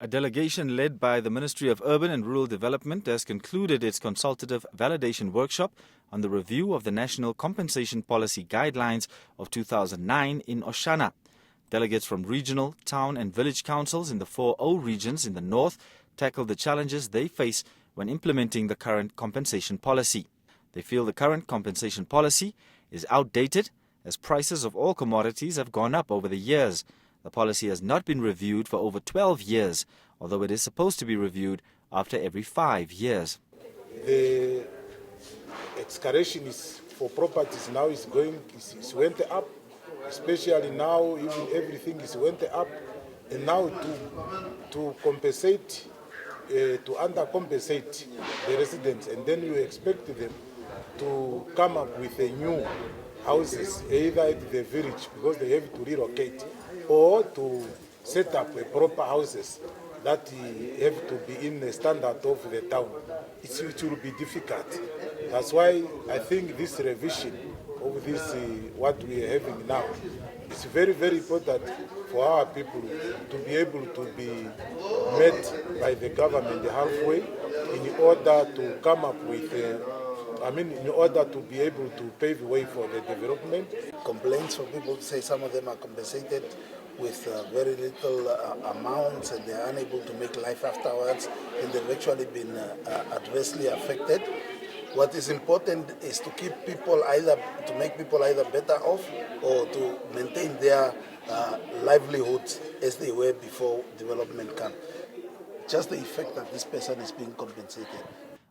A delegation led by the Ministry of Urban and Rural Development has concluded its consultative validation workshop on the review of the National Compensation Policy Guidelines of 2009 in Oshana. Delegates from regional, town and village councils in the 4O regions in the north tackled the challenges they face when implementing the current compensation policy. They feel the current compensation policy is outdated as prices of all commodities have gone up over the years. The policy has not been reviewed for over 12 years, although it is supposed to be reviewed after every 5 years. The excavation for properties now is went up, especially now even everything is went up, and now to compensate, to undercompensate the residents, and then you expect them to come up with a new houses, either at the village because they have to relocate, or to set up a proper houses that have to be in the standard of the town. It will be difficult. That's why I think this revision of this, what we are having now, is very, very important for our people to be able to be met by the government halfway in order to come up with in order to be able to pave the way for the development. Complaints from people to say some of them are compensated with very little amounts, and they are unable to make life afterwards, and they've actually been adversely affected. What is important is to keep people to make people either better off or to maintain their livelihoods as they were before development came. Just the effect that this person is being compensated.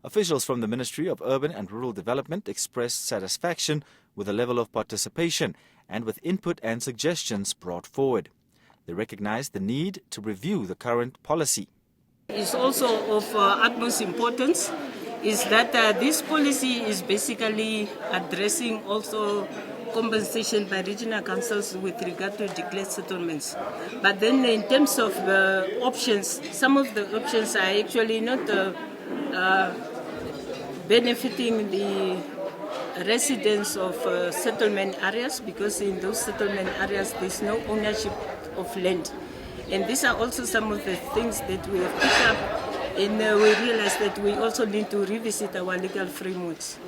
Officials from the Ministry of Urban and Rural Development expressed satisfaction with the level of participation and with input and suggestions brought forward. They recognized the need to review the current policy. It's also of utmost importance is that this policy is basically addressing also compensation by regional councils with regard to declared settlements. But then in terms of the options, some of the options are actually not benefiting the residents of settlement areas, because in those settlement areas there's no ownership of land. And these are also some of the things that we have picked up, and we realize that we also need to revisit our legal frameworks.